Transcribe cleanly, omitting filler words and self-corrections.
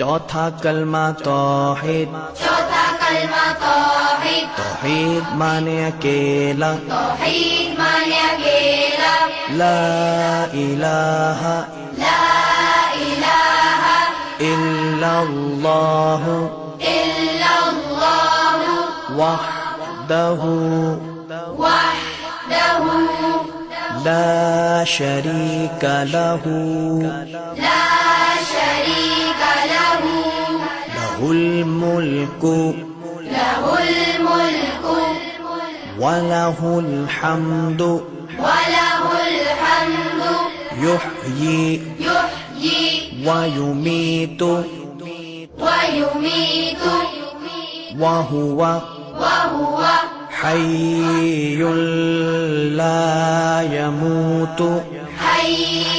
چوتھا کلمہ توحید، چوتھا کلمہ توحید، توحید مانے اکیلا، توحید مانے اکیلا، لا الہ لا الہ الا اللہ الا اللہ وحدہ وحدہ لا شریک لہ لا شریک لہ لہ الملک لہ الملک وَلَهُ الْحَمْدُ وَلَهُ الْحَمْدُ يُحْيِي يحيي وَيُمِيتُ ويميت وَهُوَ وهو حَيٌّ لَا يَمُوتُ حي